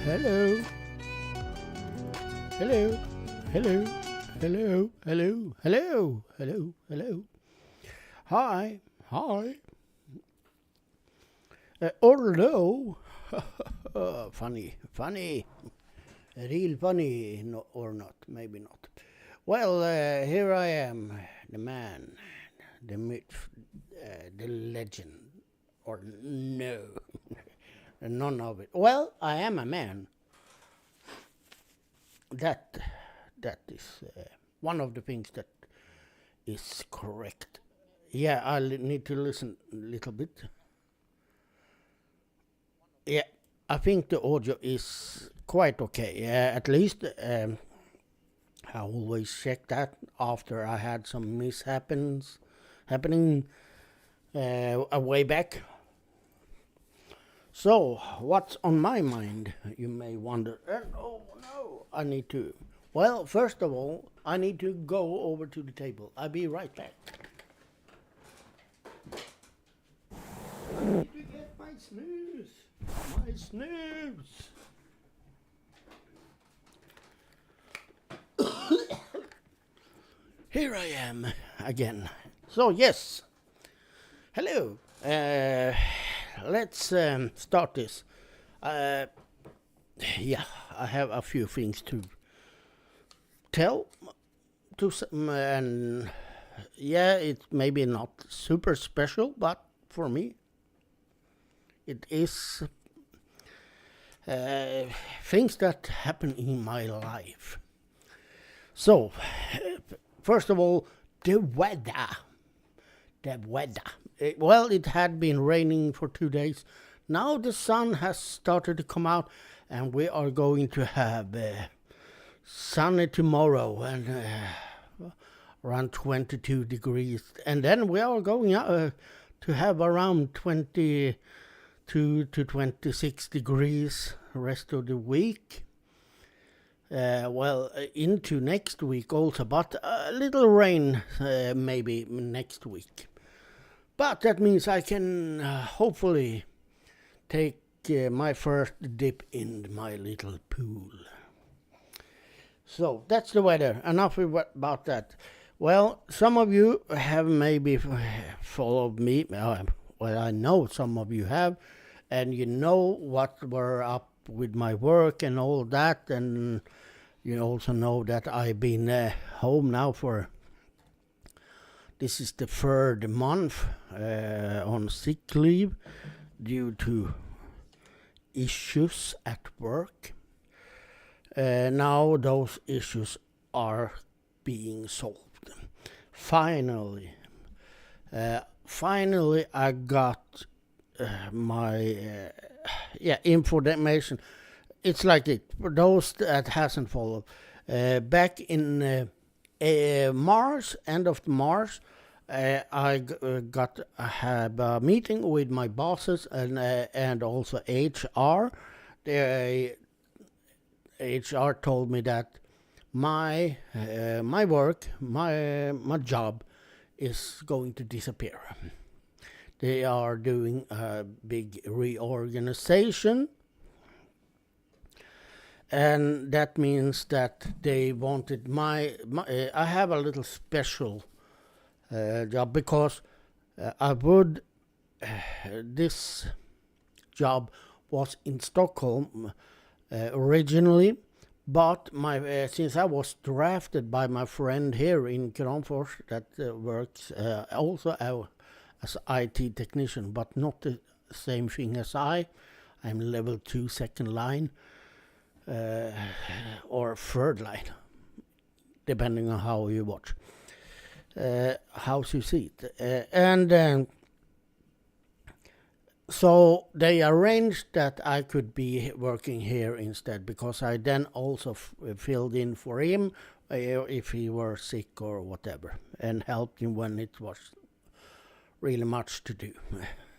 Hello. Hello. Hello. Hello. Hello. Hello. Hello. Hello. Hi. Hi. Although, funny, real funny, no, or not, maybe not. Well, here I am, the man, the myth, the legend, or no, none of it. Well, I am a man. That is one of the things that is correct. Yeah, I need to listen a little bit. Yeah, I think the audio is quite okay. At least I always check that after I had some mishaps happening a way back. So, what's on my mind? You may wonder. Oh no, I need to. Well, first of all, I need to go over to the table. I'll be right back. I need to get my snooze. My snooze. Here I am again. So yes, hello. Let's start this. Yeah, I have a few things to tell to some, and yeah, it's maybe not super special, but for me, it is things that happen in my life. So, first of all, the weather. The weather. Well, it had been raining for 2 days. Now the sun has started to come out, and we are going to have sunny tomorrow and around 22 degrees. And then we are going to have around 22 to 26 degrees the rest of the week. Well, into next week also, but a little rain maybe next week. But that means I can hopefully take my first dip in my little pool. So that's the weather. Enough about that. Well, some of you have maybe followed me. Well, I know some of you have, and you know what we're up with my work and all that, and you also know that I've been home now for, this is the 3rd month on sick leave due to issues at work. Now those issues are being solved. Finally I got my information. It's like it. For those that hasn't followed, back in March, end of March, I got have a meeting with my bosses and also HR. The HR told me that my work, my job, is going to disappear. They are doing a big reorganization, and that means that they wanted my I have a little special job because I would this job was in Stockholm originally, but my since I was drafted by my friend here in Kramfors that works also as IT technician, but not the same thing as I'm level 2 second line or third line, depending on how you watch, how you see it, and so they arranged that I could be working here instead, because I then also filled in for him if he were sick or whatever, and helped him when it was really much to do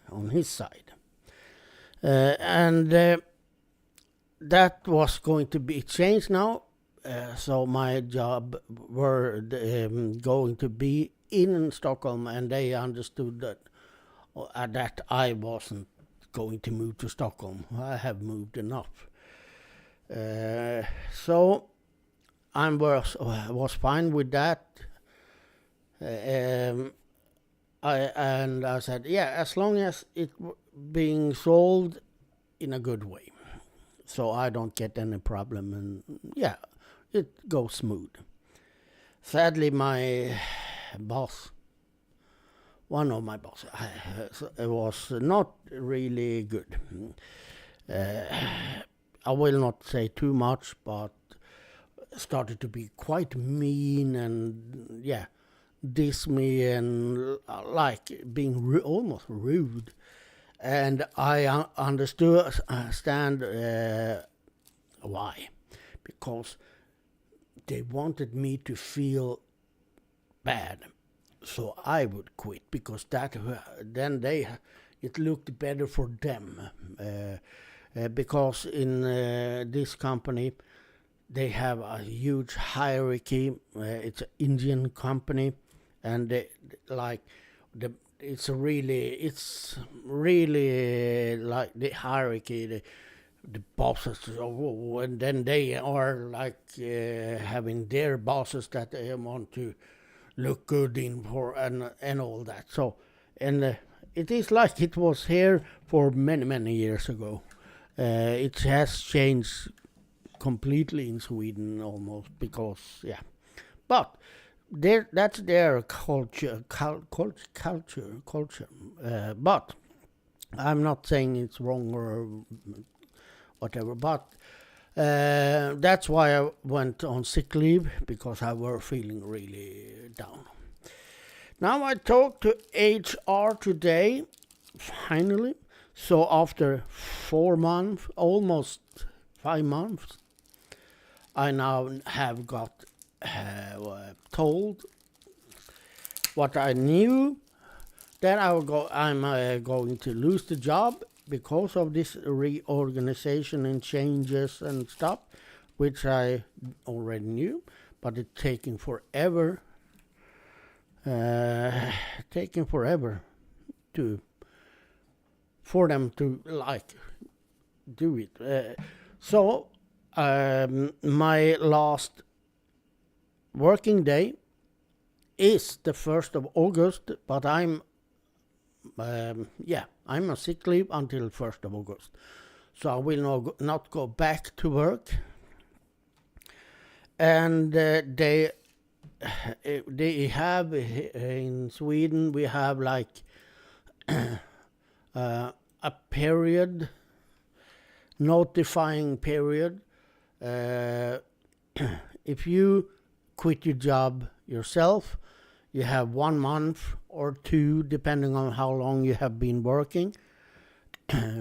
on his side. And that was going to be changed now, so my job were going to be in Stockholm, and they understood that I wasn't going to move to Stockholm. I have moved enough. So I was fine with that. Um, I said, yeah, as long as it being sold in a good way, so I don't get any problem, and yeah, it goes smooth. Sadly, my boss, one of my bosses, was not really good. I will not say too much, but started to be quite mean and yeah, diss me and like being almost rude. And I understand why, because they wanted me to feel bad, so I would quit because that then it looked better for them. Because in this company they have a huge hierarchy. It's an Indian company, and like it's really like the hierarchy. The bosses, and then they are like having their bosses that they want to look good in for and all that. So, and it is like it was here for many years ago. It has changed completely in Sweden almost because yeah, but that's their culture. But I'm not saying it's wrong or whatever. But that's why I went on sick leave, because I were feeling really down. Now I talked to HR today, finally. So after 4 months, almost 5 months, I now have got told what I knew, that I'm going to lose the job because of this reorganization and changes and stuff, which I already knew, but it's taking forever for them to like do it. So my last working day is the 1st of August, but I'm on sick leave until 1st of August. So I will not go back to work. And they have in Sweden, we have like a period, notifying period. If you quit your job yourself, you have 1 month or 2, depending on how long you have been working,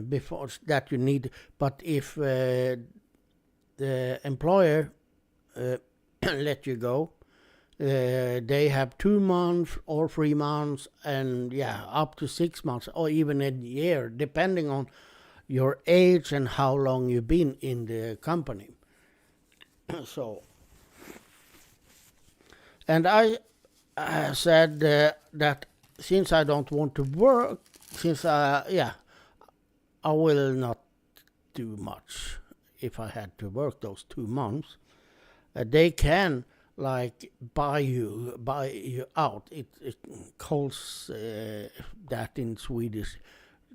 before that you need. But if the employer let you go, they have 2 months or 3 months, and up to 6 months or even a year, depending on your age and how long you've been in the company. So, and I said that since I don't want to work, I will not do much if I had to work those 2 months. They can like buy you out. It calls that in Swedish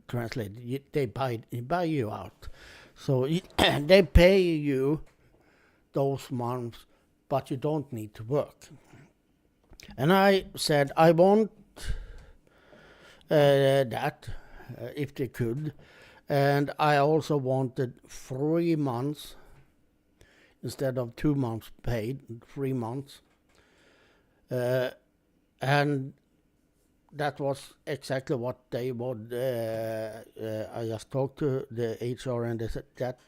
translated. They buy you out. So they pay you those months, but you don't need to work. And I said I want that if they could, and I also wanted 3 months instead of 2 months paid, 3 months, and that was exactly what they would. I just talked to the HR, and they said that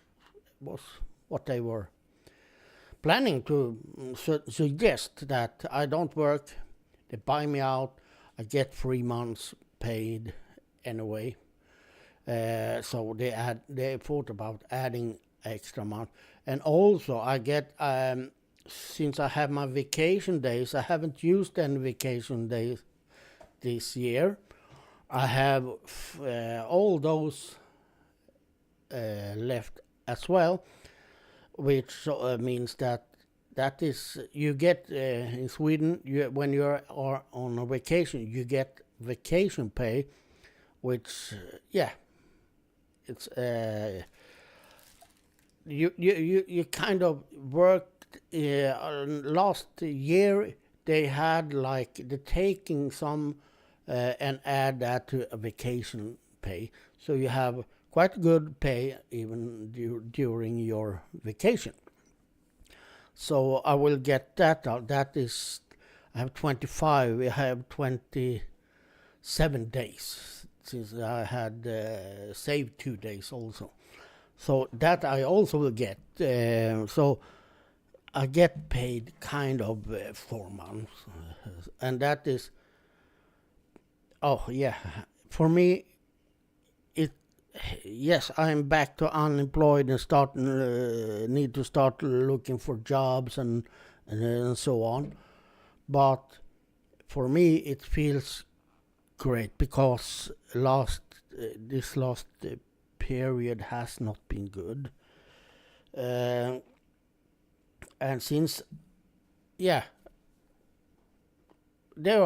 was what they were planning to suggest, that I don't work, they buy me out, I get 3 months paid anyway. So they thought about adding extra month, and also I get since I have my vacation days, I haven't used any vacation days this year. I have all those left as well. which means that is you get in Sweden when you are on a vacation you get vacation pay, which it's you kind of worked last year. They had like the taking some and add that to a vacation pay, so you have quite good pay even during your vacation. So I will get that out. That is, I have 25. I have 27 days since I had saved 2 days also. So that I also will get. So I get paid kind of 4 months, and that is. Oh yeah, for me, it. Yes, I'm back to unemployed and need to start looking for jobs and so on. But for me, it feels great because this last period has not been good, and since there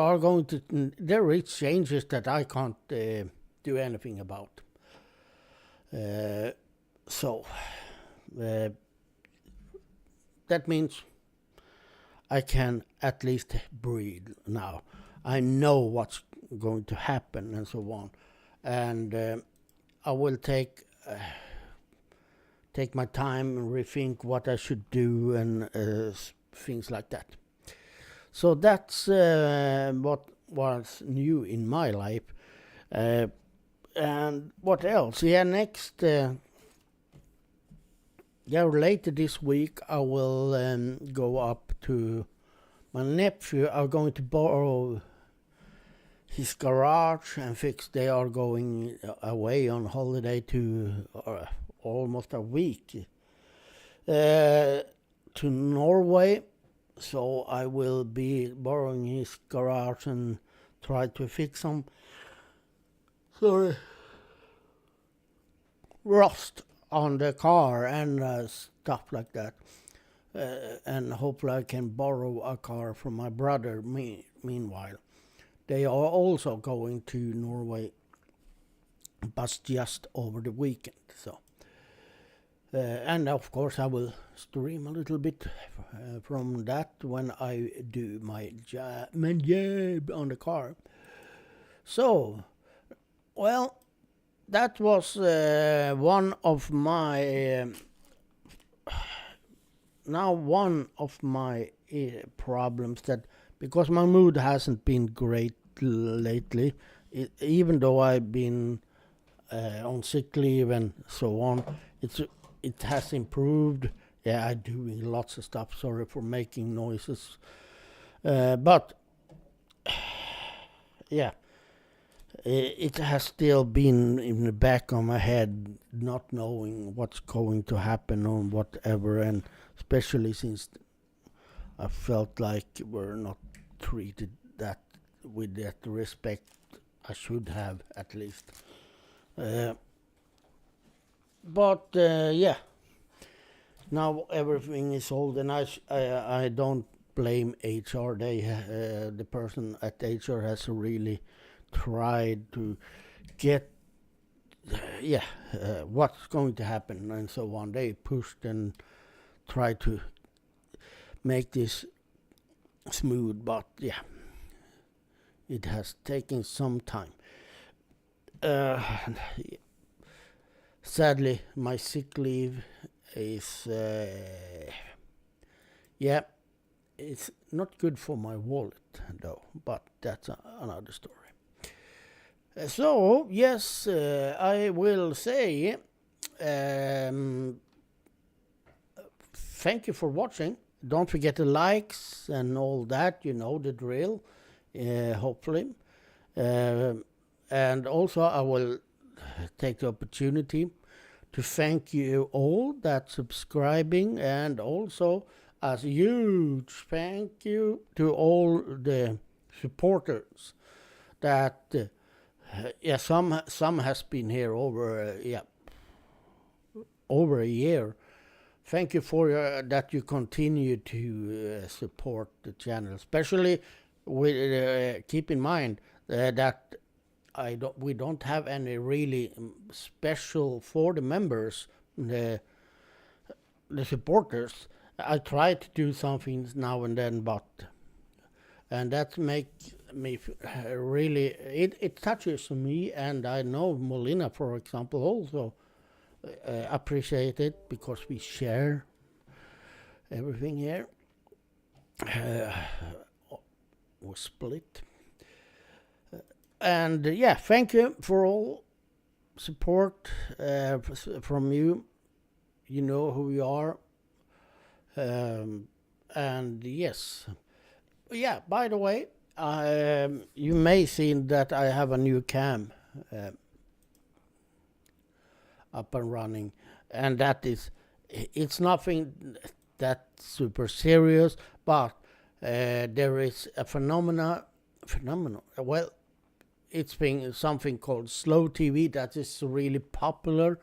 is changes that I can't do anything about. So that means I can at least breathe now. I know what's going to happen and so on, and I will take my time and rethink what I should do and things like that. So that's what was new in my life. And what else? Next. Later this week I will go up to my nephew. I'm going to borrow his garage and fix. They are going away on holiday to almost a week to Norway. So I will be borrowing his garage and try to fix some rust on the car and stuff like that. And hopefully I can borrow a car from my brother meanwhile. They are also going to Norway, but just over the weekend. So, and of course I will stream a little bit from that when I do my job on the car. So, well, that was one of my problems, that because my mood hasn't been great lately, even though I've been on sick leave and so on, it has improved. Yeah, I'm doing lots of stuff. Sorry for making noises, but yeah. It has still been in the back of my head, not knowing what's going to happen or whatever, and especially since I felt like we're not treated with that respect I should have, at least. But now everything is old, and I don't blame HR. The person at HR has really tried to get what's going to happen and so on. They pushed and tried to make this smooth, but it has taken some time. Sadly, my sick leave is it's not good for my wallet though, but that's another story. So, yes, I will say thank you for watching. Don't forget the likes and all that, you know the drill, hopefully. And also I will take the opportunity to thank you all that subscribing, and also a huge thank you to all the supporters that some has been here over a year, thank you for that you continue to support the channel, especially with keep in mind that we don't have any really special for the members, the supporters. I try to do something now and then, and that makes me really, it touches me, and I know Molina, for example, also appreciate it because we share everything here. We split. And yeah, thank you for all support from you. You know who you are. And yes. Yeah, by the way, you may see that I have a new cam up and running. And it's nothing that super serious, but there is a phenomenon. Well, it's been something called slow TV that is really popular.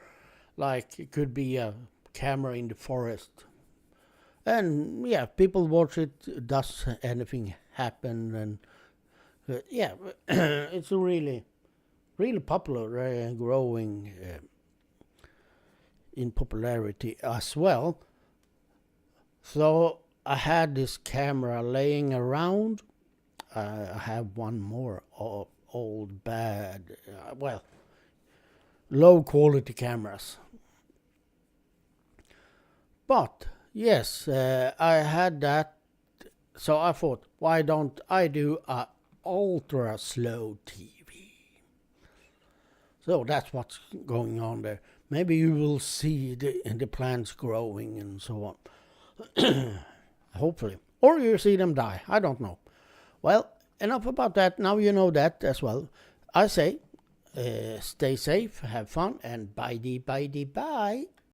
Like it could be a camera in the forest. And yeah, people watch it. Does anything happen? And yeah, it's a really popular, growing in popularity as well. So I had this camera laying around. I have one more old bad, low quality cameras. But yes, I had that, so I thought, why don't I do a ultra slow TV? So that's what's going on there. Maybe you will see the plants growing and so on. Hopefully. Or you see them die. I don't know. Well, enough about that. Now you know that as well. I say, stay safe, have fun, and bye.